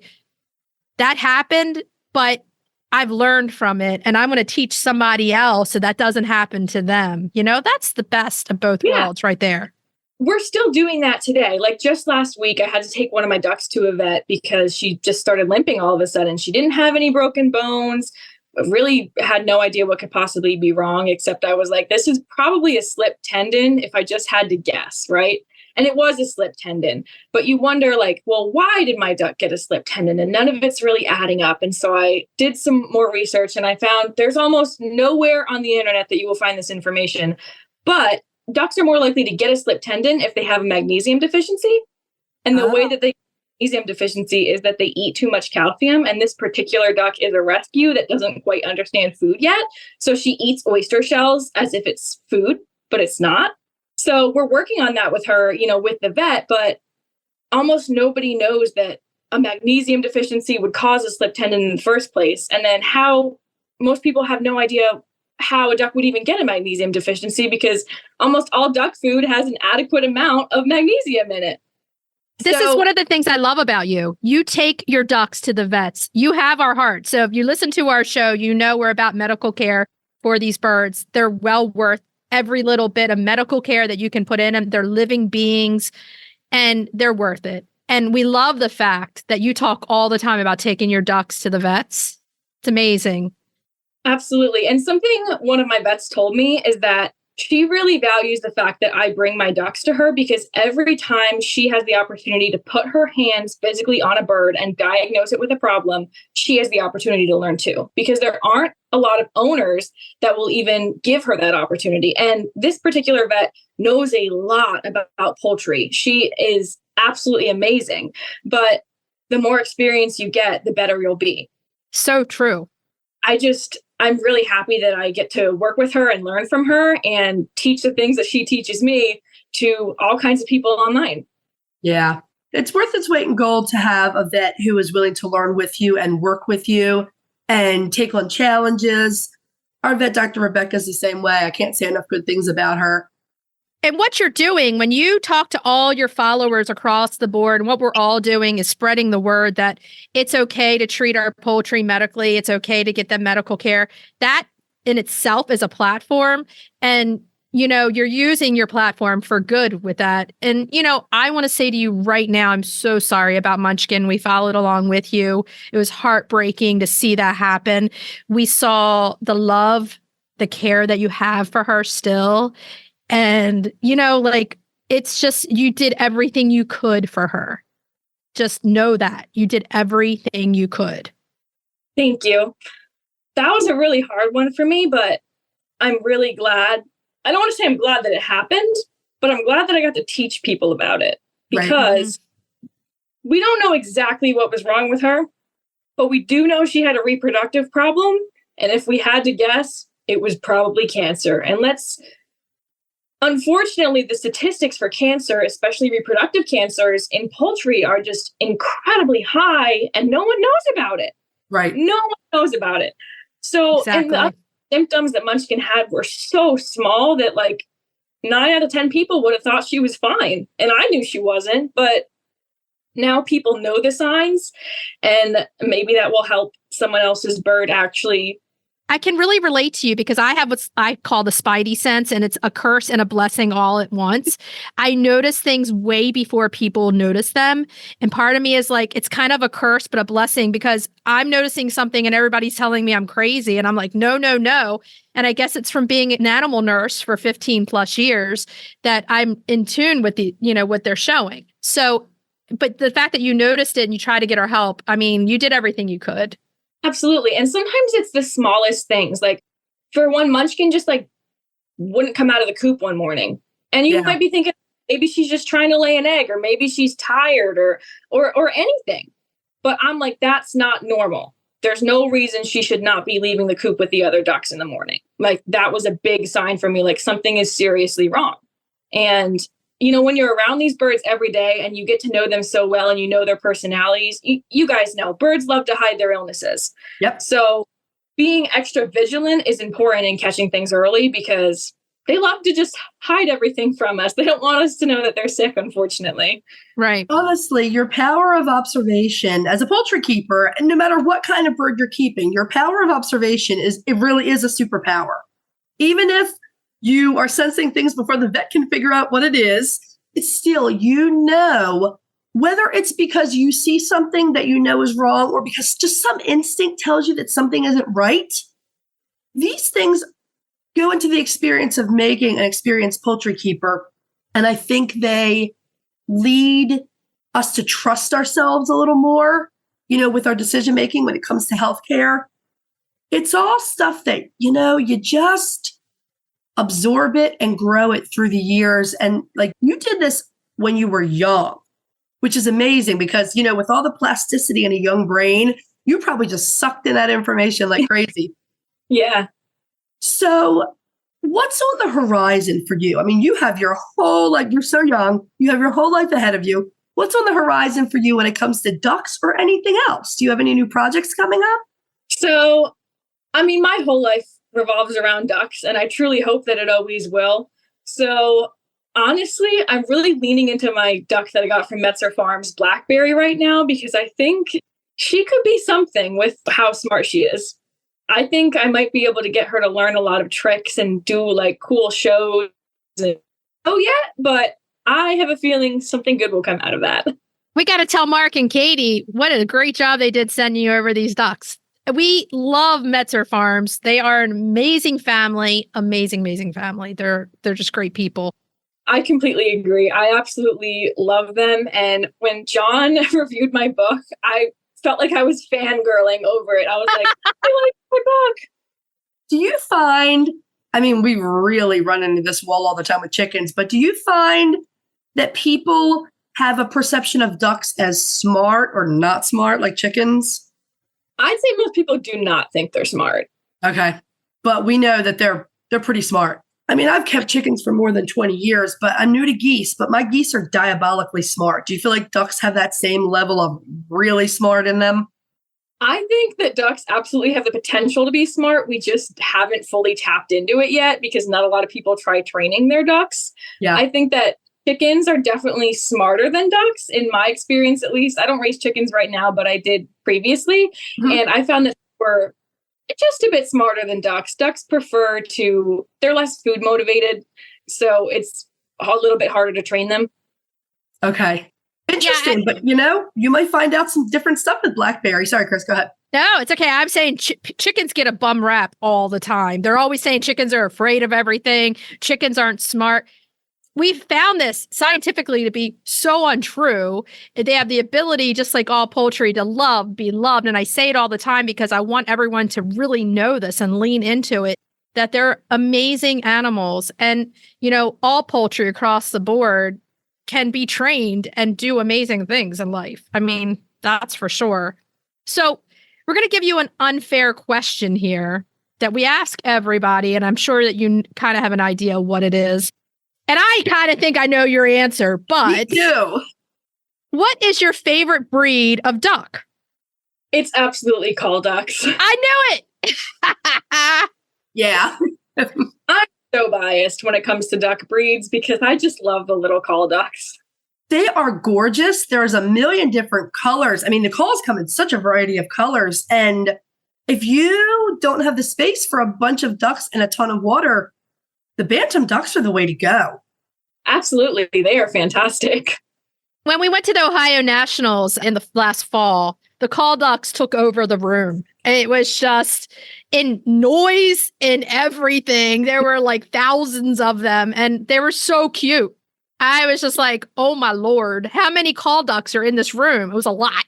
that happened, but I've learned from it and I'm going to teach somebody else so that doesn't happen to them. That's the best of both worlds right there. We're still doing that today. Like just last week, I had to take one of my ducks to a vet because she just started limping all of a sudden. She didn't have any broken bones. Really had no idea what could possibly be wrong, except I was like, this is probably a slipped tendon if I just had to guess, right? And it was a slipped tendon. But you wonder like, well, why did my duck get a slipped tendon? And none of it's really adding up. And so I did some more research and I found there's almost nowhere on the internet that you will find this information. But ducks are more likely to get a slipped tendon if they have a magnesium deficiency. And the way that they magnesium deficiency is that they eat too much calcium. And this particular duck is a rescue that doesn't quite understand food yet. So she eats oyster shells as if it's food, but it's not. So we're working on that with her, with the vet, but almost nobody knows that a magnesium deficiency would cause a slip tendon in the first place. And then how most people have no idea how a duck would even get a magnesium deficiency because almost all duck food has an adequate amount of magnesium in it. This is one of the things I love about you. You take your ducks to the vets. You have our heart. So if you listen to our show, we're about medical care for these birds. They're well worth every little bit of medical care that you can put in them. They're living beings and they're worth it. And we love the fact that you talk all the time about taking your ducks to the vets. It's amazing. Absolutely. And something one of my vets told me is that she really values the fact that I bring my ducks to her, because every time she has the opportunity to put her hands physically on a bird and diagnose it with a problem, she has the opportunity to learn too, because there aren't a lot of owners that will even give her that opportunity. And this particular vet knows a lot about poultry. She is absolutely amazing, but the more experience you get, the better you'll be. So true. I'm really happy that I get to work with her and learn from her and teach the things that she teaches me to all kinds of people online. Yeah. It's worth its weight in gold to have a vet who is willing to learn with you and work with you and take on challenges. Our vet, Dr. Rebecca, is the same way. I can't say enough good things about her. And what you're doing when you talk to all your followers across the board, and what we're all doing is spreading the word that it's okay to treat our poultry medically. It's okay to get them medical care. That in itself is a platform. And, you're using your platform for good with that. And, I want to say to you right now, I'm so sorry about Munchkin. We followed along with you. It was heartbreaking to see that happen. We saw the love, the care that you have for her still. And, it's just, you did everything you could for her. Just know that you did everything you could. Thank you. That was a really hard one for me, but I'm really glad. I don't want to say I'm glad that it happened, but I'm glad that I got to teach people about it, because we don't know exactly what was wrong with her, but we do know she had a reproductive problem. And if we had to guess, it was probably cancer. And unfortunately, the statistics for cancer, especially reproductive cancers in poultry, are just incredibly high, and no one knows about it. Right. No one knows about it. So, and the other symptoms that Munchkin had were so small that 9 out of 10 people would have thought she was fine. And I knew she wasn't, but now people know the signs, and maybe that will help someone else's bird actually. I can really relate to you because I have what I call the spidey sense, and it's a curse and a blessing all at once. I notice things way before people notice them. And part of me is it's kind of a curse, but a blessing, because I'm noticing something and everybody's telling me I'm crazy. And I'm like, no, no, no. And I guess it's from being an animal nurse for 15 plus years that I'm in tune with what they're showing. So, but the fact that you noticed it and you try to get her help, you did everything you could. Absolutely. And sometimes it's the smallest things. For one, Munchkin just wouldn't come out of the coop one morning. And you might be thinking, maybe she's just trying to lay an egg, or maybe she's tired or anything. But I'm like, that's not normal. There's no reason she should not be leaving the coop with the other ducks in the morning. That was a big sign for me, something is seriously wrong. And when you're around these birds every day and you get to know them so well and you know their personalities, you guys know birds love to hide their illnesses. Yep. So being extra vigilant is important in catching things early, because they love to just hide everything from us. They don't want us to know that they're sick, unfortunately. Right. Honestly, your power of observation as a poultry keeper, and no matter what kind of bird you're keeping, your power of observation really is a superpower. Even if you are sensing things before the vet can figure out what it is, it's still, whether it's because you see something that is wrong, or because just some instinct tells you that something isn't right. These things go into the experience of making an experienced poultry keeper. And I think they lead us to trust ourselves a little more, with our decision-making when it comes to healthcare. It's all stuff that, you just absorb it and grow it through the years. And you did this when you were young, which is amazing because, with all the plasticity in a young brain, you probably just sucked in that information like crazy. Yeah. So what's on the horizon for you? You have your whole you're so young, you have your whole life ahead of you. What's on the horizon for you when it comes to ducks or anything else? Do you have any new projects coming up? So, my whole life revolves around ducks, and I truly hope that it always will. So honestly, I'm really leaning into my duck that I got from Metzer Farms, Blackberry, right now, because I think she could be something with how smart she is. I think I might be able to get her to learn a lot of tricks and do cool shows. But I have a feeling something good will come out of that. We got to tell Mark and Katie what a great job they did sending you over these ducks. We love Metzer Farms. They are an amazing family, amazing family. They're just great people. I completely agree. I absolutely love them. And when John reviewed my book, I felt like I was fangirling over it. I was like, I like my book. Do you find, I mean, we really run into this wall all the time with chickens, but do you find that people have a perception of ducks as smart or not smart like chickens? I'd say most people do not think they're smart. Okay. But we know that they're pretty smart. I mean, I've kept chickens for more than 20 years, but I'm new to geese, but my geese are diabolically smart. Do you feel like ducks have that same level of really smart in them? I think that ducks absolutely have the potential to be smart. We just haven't fully tapped into it yet because not a lot of people try training their ducks. Yeah. I think that chickens are definitely smarter than ducks, in my experience at least. I don't raise chickens right now, but I did previously. Mm-hmm. And I found that we're just a bit smarter than ducks. Ducks they're less food motivated. So it's a little bit harder to train them. Okay. Interesting. Yeah, but you might find out some different stuff with blackberry. Sorry, Chris, go ahead. No, it's okay. I'm saying chickens get a bum rap all the time. They're always saying chickens are afraid of everything. Chickens aren't smart. We've found this scientifically to be so untrue. They have the ability, just like all poultry, to be loved. And I say it all the time because I want everyone to really know this and lean into it, that they're amazing animals. And, all poultry across the board can be trained and do amazing things in life. I mean, that's for sure. So we're going to give you an unfair question here that we ask everybody. And I'm sure that you kind of have an idea what it is. And I kind of think I know your answer, but me too. What is your favorite breed of duck? It's absolutely call ducks. I knew it. Yeah. I'm so biased when it comes to duck breeds because I just love the little call ducks. They are gorgeous. There's a million different colors. I mean, the calls come in such a variety of colors. And if you don't have the space for a bunch of ducks and a ton of water, the bantam ducks are the way to go. Absolutely. They are fantastic. When we went to the Ohio Nationals in the last fall, the call ducks took over the room. And it was just in noise, in everything. There were like thousands of them, and they were so cute. I was just like, oh my Lord, how many call ducks are in this room? It was a lot.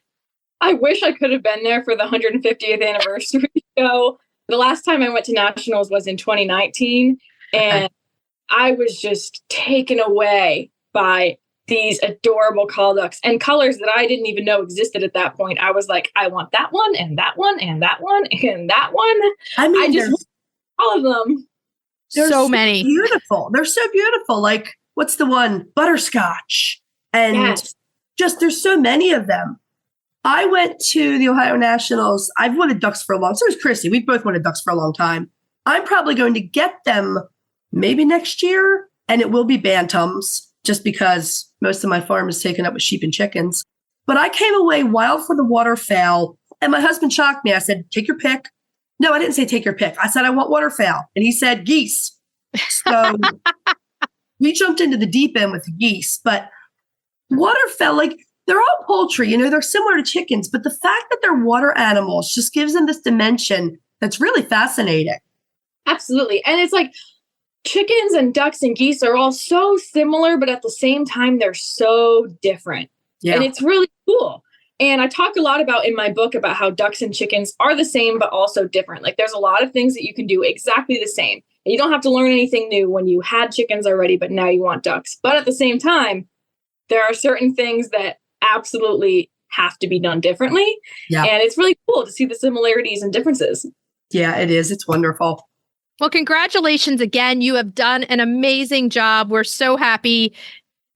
I wish I could have been there for the 150th anniversary show. The last time I went to Nationals was in 2019. And I was just taken away by these adorable call ducks and colors that I didn't even know existed at that point. I was like, I want that one and that one and that one and that one. I mean, I just want all of them. They're so many. Beautiful. They're so beautiful. Like, what's the one? Butterscotch. And just there's so many of them. I went to the Ohio Nationals. I've wanted ducks for a long time. So was Chrissy. We both wanted ducks for a long time. I'm probably going to get them maybe next year, and it will be bantams just because most of my farm is taken up with sheep and chickens. But I came away wild for the waterfowl, and my husband shocked me. I said, take your pick. No, I didn't say take your pick. I said, I want waterfowl. And he said, geese. So we jumped into the deep end with the geese. But waterfowl, like, they're all poultry, they're similar to chickens. But the fact that they're water animals just gives them this dimension that's really fascinating. Absolutely. And it's like, chickens and ducks and geese are all so similar, but at the same time, they're so different. Yeah. And it's really cool. And I talk a lot about in my book about how ducks and chickens are the same, but also different. Like there's a lot of things that you can do exactly the same. And you don't have to learn anything new when you had chickens already, but now you want ducks. But at the same time, there are certain things that absolutely have to be done differently. Yeah. And it's really cool to see the similarities and differences. Yeah, it is. It's wonderful. Well, congratulations again. You have done an amazing job. We're so happy.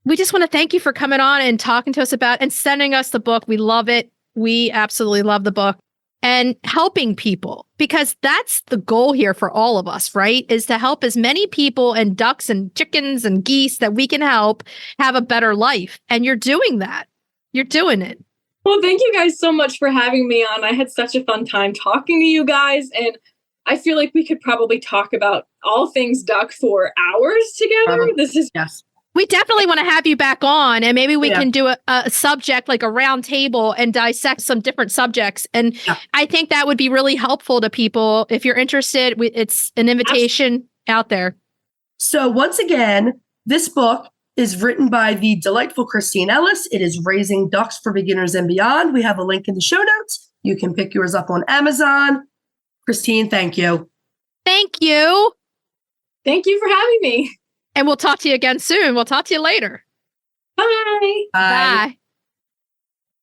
We just want to thank you for coming on and talking to us about and sending us the book. We love it. We absolutely love the book and helping people, because that's the goal here for all of us, right? Is to help as many people and ducks and chickens and geese that we can help have a better life. And you're doing that. You're doing it. Well, thank you guys so much for having me on. I had such a fun time talking to you guys, and I feel like we could probably talk about all things duck for hours together. Yes. We definitely want to have you back on, and maybe we Yeah. can do a subject, like a round table, and dissect some different subjects. And I think that would be really helpful to people. If you're interested, it's an invitation out there. So once again, this book is written by the delightful Kristine Ellis. It is Raising Ducks for Beginners and Beyond. We have a link in the show notes. You can pick yours up on Amazon. Kristine, thank you. Thank you. Thank you for having me. And we'll talk to you again soon. We'll talk to you later. Bye. Bye.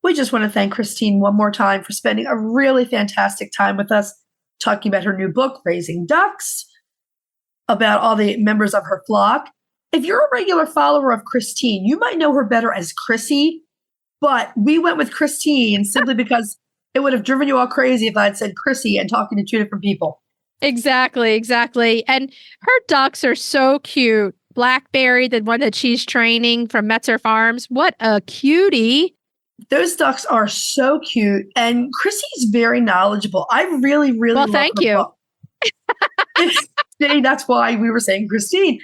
We just want to thank Kristine one more time for spending a really fantastic time with us, talking about her new book, Raising Ducks, about all the members of her flock. If you're a regular follower of Kristine, you might know her better as Chrissie, but we went with Kristine simply because it would have driven you all crazy if I had said Chrissie and talking to two different people. Exactly. And her ducks are so cute. Blackberry, the one that she's training from Metzer Farms. What a cutie. Those ducks are so cute. And Chrissie's very knowledgeable. I really Well, love thank her you. book. See, that's why we were saying Kristine.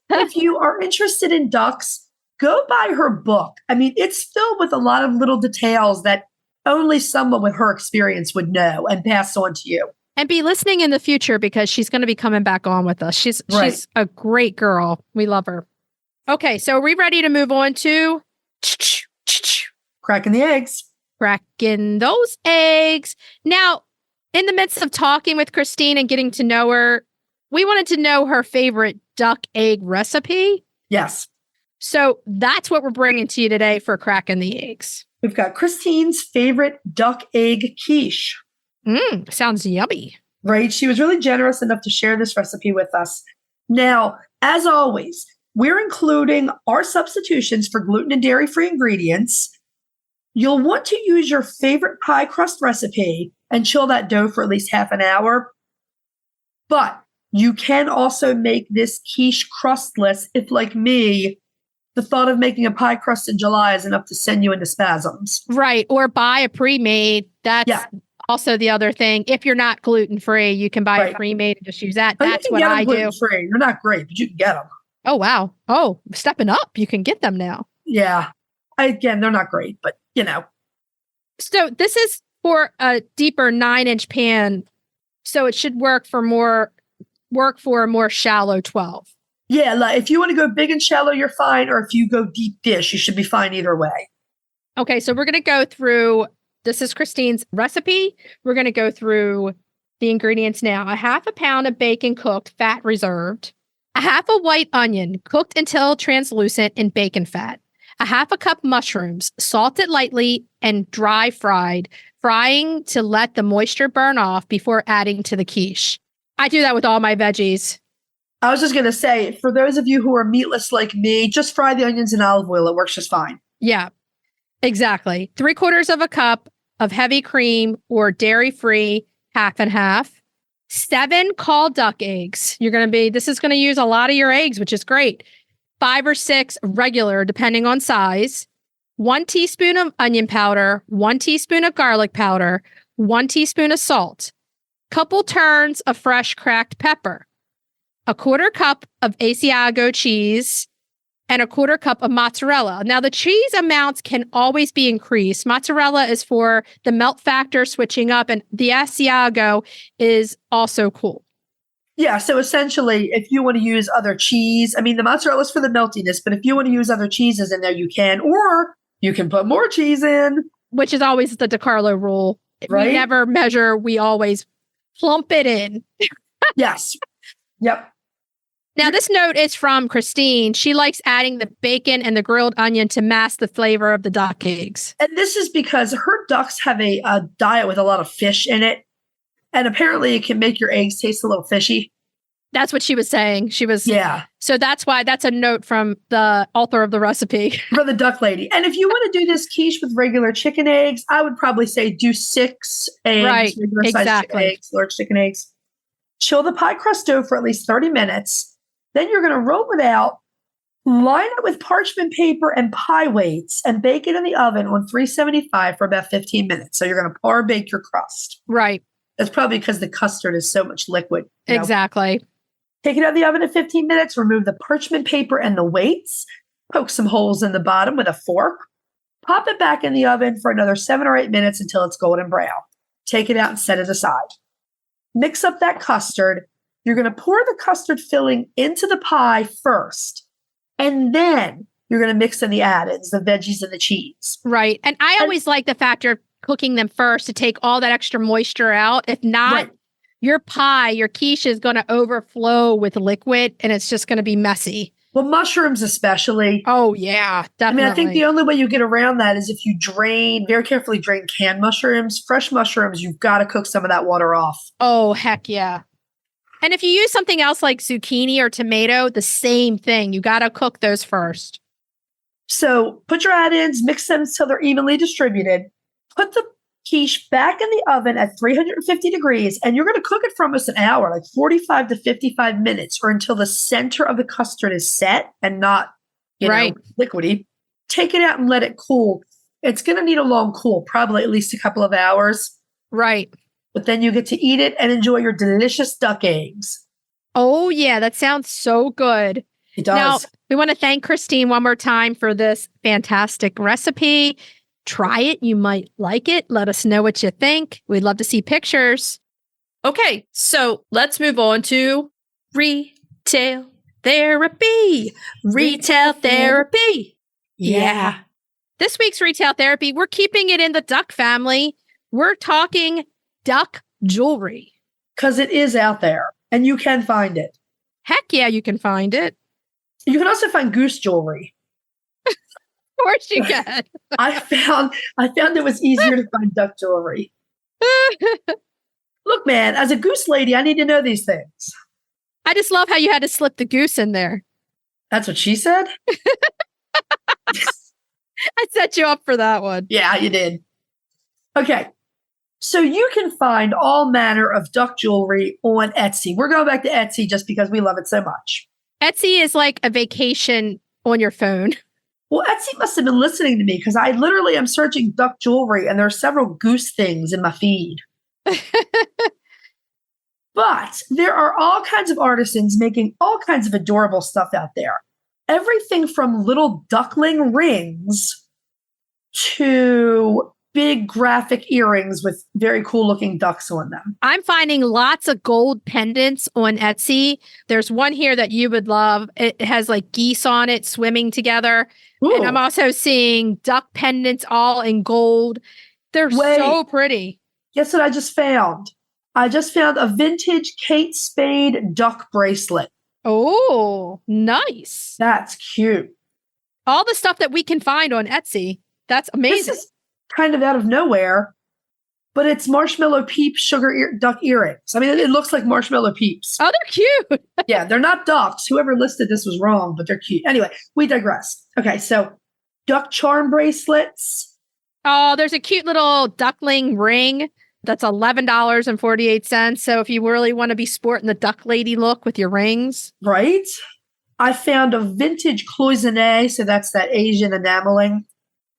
If you are interested in ducks, go buy her book. I mean, it's filled with a lot of little details that only someone with her experience would know and pass on to you. And be listening in the future because she's going to be coming back on with us. She's a great girl. We love her. Okay, so are we ready to move on to Cracking the eggs. cracking those eggs? Now, in the midst of talking with Kristine and getting to know her, we wanted to know her favorite duck egg recipe. Yes. So that's what we're bringing to you today for cracking the eggs. We've got Kristine's favorite duck egg quiche. Sounds yummy. Right? She was really generous enough to share this recipe with us. Now, as always, we're including our substitutions for gluten and dairy-free ingredients. You'll want to use your favorite pie crust recipe and chill that dough for at least half an hour. But you can also make this quiche crustless if, like me, the thought of making a pie crust in July is enough to send you into spasms. Right. Or buy a pre-made. That's also the other thing. If you're not gluten-free, you can buy a pre-made and just use that. That's what I do. Gluten-free. You're not great, but you can get them. Oh, wow. Oh, stepping up. You can get them now. Yeah. Again, they're not great, but you know. So this is for a deeper 9-inch pan. So it should work for a more shallow 12. Yeah, like if you want to go big and shallow, you're fine. Or if you go deep dish, you should be fine either way. Okay, so we're going to go through, this is Kristine's recipe. We're going to go through the ingredients now. 1/2 pound of bacon cooked, fat reserved. 1/2 white onion, cooked until translucent in bacon fat. 1/2 cup mushrooms, salted lightly and dry fried, frying to let the moisture burn off before adding to the quiche. I do that with all my veggies. I was just going to say, for those of you who are meatless like me, just fry the onions in olive oil. It works just fine. Yeah, exactly. 3/4 cup of heavy cream or dairy-free, half and half. 7 call duck eggs. This is going to use a lot of your eggs, which is great. 5 or 6 regular, depending on size. 1 teaspoon of onion powder, 1 teaspoon of garlic powder, 1 teaspoon of salt. Couple turns of fresh cracked pepper. 1/4 cup of Asiago cheese, and 1/4 cup of mozzarella. Now, the cheese amounts can always be increased. Mozzarella is for the melt factor switching up, and the Asiago is also cool. Yeah, so essentially, if you want to use other cheese, I mean, the mozzarella is for the meltiness, but if you want to use other cheeses in there, you can, or you can put more cheese in. Which is always the DiCarlo rule. Right? We never measure, we always plump it in. Yes. Yep. Now, this note is from Kristine. She likes adding the bacon and the grilled onion to mask the flavor of the duck eggs. And this is because her ducks have a diet with a lot of fish in it. And apparently it can make your eggs taste a little fishy. That's what she was saying. Yeah. So that's why that's a note from the author of the recipe. For the duck lady. And if you want to do this quiche with regular chicken eggs, I would probably say do 6 eggs. Right, Regular size chicken eggs, large chicken eggs. Chill the pie crust dough for at least 30 minutes. Then you're going to roll it out, line it with parchment paper and pie weights, and bake it in the oven on 375 for about 15 minutes. So you're going to par bake your crust. Right. That's probably because the custard is so much liquid. Exactly. Take it out of the oven at 15 minutes, remove the parchment paper and the weights, poke some holes in the bottom with a fork, pop it back in the oven for another 7 or 8 minutes until it's golden brown. Take it out and set it aside. Mix up that custard. You're going to pour the custard filling into the pie first, and then you're going to mix in the add-ins, the veggies and the cheese. Right. And I always like the fact you're cooking them first to take all that extra moisture out. If not, Right. your pie, your quiche is going to overflow with liquid and it's just going to be messy. Well, mushrooms especially. Oh, yeah, definitely. I think the only way you get around that is if you very carefully drain canned mushrooms. Fresh mushrooms, you've got to cook some of that water off. Oh, heck yeah. And if you use something else like zucchini or tomato, the same thing. You got to cook those first. So put your add-ins, mix them so they're evenly distributed. Put the quiche back in the oven at 350 degrees, and you're going to cook it for almost an hour, like 45 to 55 minutes, or until the center of the custard is set and not, liquidy. Take it out and let it cool. It's going to need a long cool, probably at least a couple of hours. Right. But then you get to eat it and enjoy your delicious duck eggs. Oh, yeah, that sounds so good. It does. Now, we want to thank Kristine one more time for this fantastic recipe. Try it. You might like it. Let us know what you think. We'd love to see pictures. Okay, so let's move on to retail therapy. Retail therapy. Yeah. This week's retail therapy, we're keeping it in the duck family. We're talking duck jewelry. Because it is out there and you can find it. Heck yeah, you can find it. You can also find goose jewelry. Of course you can. I found it was easier to find duck jewelry. Look, man, as a goose lady, I need to know these things. I just love how you had to slip the goose in there. That's what she said? I set you up for that one. Yeah, you did. Okay. So you can find all manner of duck jewelry on Etsy. We're going back to Etsy just because we love it so much. Etsy is like a vacation on your phone. Well, Etsy must have been listening to me because I literally am searching duck jewelry and there are several goose things in my feed. But there are all kinds of artisans making all kinds of adorable stuff out there. Everything from little duckling rings to big graphic earrings with very cool looking ducks on them. I'm finding lots of gold pendants on Etsy. There's one here that you would love. It has like geese on it swimming together. Ooh. And I'm also seeing duck pendants all in gold. They're so pretty. Guess what I just found? I just found a vintage Kate Spade duck bracelet. Oh, nice. That's cute. All the stuff that we can find on Etsy. That's amazing. This is kind of out of nowhere, but it's marshmallow peeps duck earrings. I mean, it looks like marshmallow peeps. Oh, they're cute. Yeah, they're not ducks. Whoever listed this was wrong, but they're cute. Anyway, we digress. Okay, so duck charm bracelets. Oh, there's a cute little duckling ring that's $11.48. So if you really want to be sporting the duck lady look with your rings. Right. I found a vintage cloisonne. So that's that Asian enameling.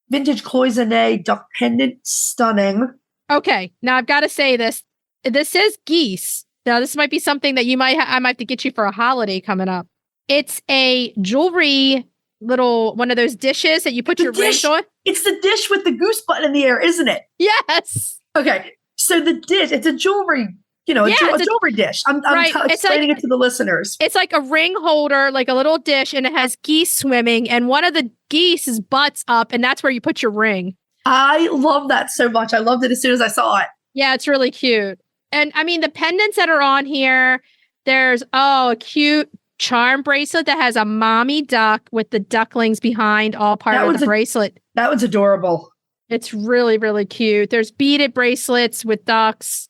Vintage cloisonne duck pendant. Stunning. Okay. Now I've got to say this. This is geese. Now this might be something that I might have to get you for a holiday coming up. It's a jewelry little one of those dishes that you put your rings on. It's the dish with the goose button in the air, isn't it? Yes. Okay. So the dish, it's a jewelry, a jewelry dish. I'm explaining it to the listeners. It's like a ring holder, like a little dish, and it has geese swimming, and one of the geese's butts up, and that's where you put your ring. I love that so much. I loved it as soon as I saw it. Yeah, it's really cute. And I mean, the pendants that are on here, there's, a cute charm bracelet that has a mommy duck with the ducklings behind, all part of the bracelet. That one's adorable. It's really, really cute. There's beaded bracelets with ducks.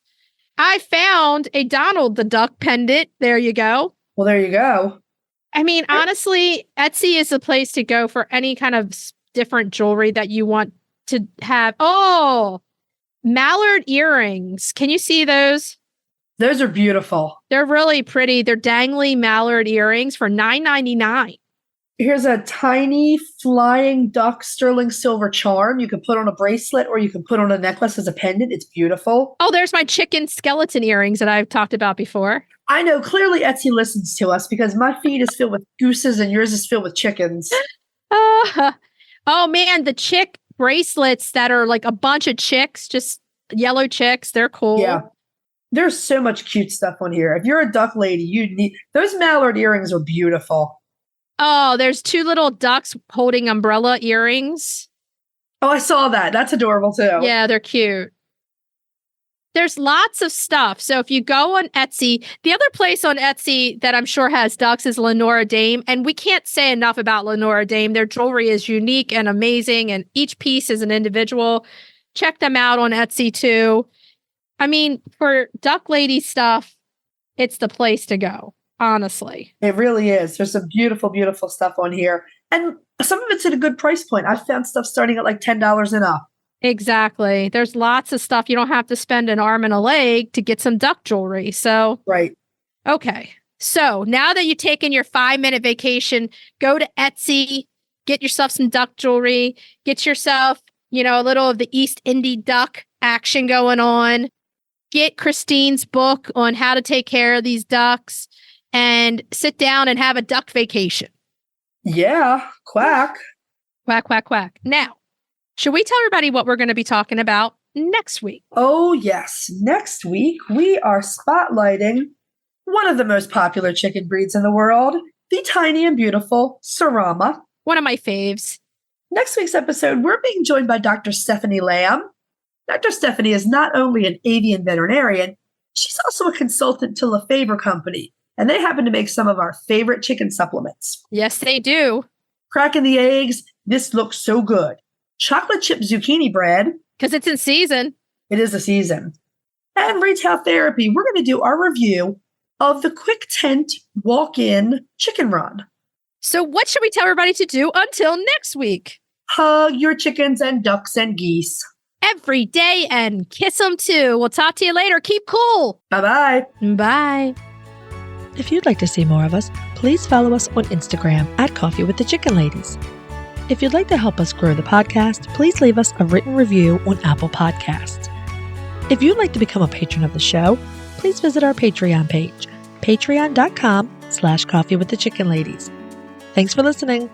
I found a Donald the Duck pendant. There you go. Well, there you go. I mean, honestly, Etsy is the place to go for any kind of different jewelry that you want to have. Oh, mallard earrings. Can you see those? Those are beautiful. They're really pretty. They're dangly mallard earrings for $9.99. Here's a tiny flying duck sterling silver charm. You can put on a bracelet or you can put on a necklace as a pendant. It's beautiful. Oh, there's my chicken skeleton earrings that I've talked about before. I know clearly Etsy listens to us because my feed is filled with gooses and yours is filled with chickens. Oh man, the chick bracelets that are like a bunch of chicks, just yellow chicks. They're cool. Yeah. There's so much cute stuff on here. If you're a duck lady, you need those mallard earrings are beautiful. Oh, there's 2 little ducks holding umbrella earrings. Oh, I saw that. That's adorable too. Yeah, they're cute. There's lots of stuff. So if you go on Etsy, the other place on Etsy that I'm sure has ducks is Lenora Dame. And we can't say enough about Lenora Dame. Their jewelry is unique and amazing, and each piece is an individual. Check them out on Etsy too. I mean, for duck lady stuff, it's the place to go, honestly. It really is. There's some beautiful, beautiful stuff on here. And some of it's at a good price point. I found stuff starting at like $10 and up. Exactly. There's lots of stuff. You don't have to spend an arm and a leg to get some duck jewelry. So, right. Okay. So now that you've taken your 5-minute vacation, go to Etsy, get yourself some duck jewelry, get yourself, a little of the East Indy duck action going on. Get Kristine's book on how to take care of these ducks and sit down and have a duck vacation. Yeah. Quack. Quack, quack, quack. Now, should we tell everybody what we're going to be talking about next week? Oh, yes. Next week, we are spotlighting one of the most popular chicken breeds in the world, the tiny and beautiful Sarama. One of my faves. Next week's episode, we're being joined by Dr. Stephanie Lamb. Dr. Stephanie is not only an avian veterinarian, she's also a consultant to LaFaver Company, and they happen to make some of our favorite chicken supplements. Yes, they do. Cracking the eggs, this looks so good. Chocolate chip zucchini bread. Because it's in season. It is the season. And retail therapy, we're going to do our review of the Quick Tent walk-in chicken run. So what should we tell everybody to do until next week? Hug your chickens and ducks and geese. Every day and kiss them too. We'll talk to you later. Keep cool. Bye-bye. Bye. If you'd like to see more of us, please follow us on Instagram at Coffee with the Chicken Ladies. If you'd like to help us grow the podcast, please leave us a written review on Apple Podcasts. If you'd like to become a patron of the show, please visit our Patreon page, patreon.com/Coffee with the Chicken Ladies. Thanks for listening.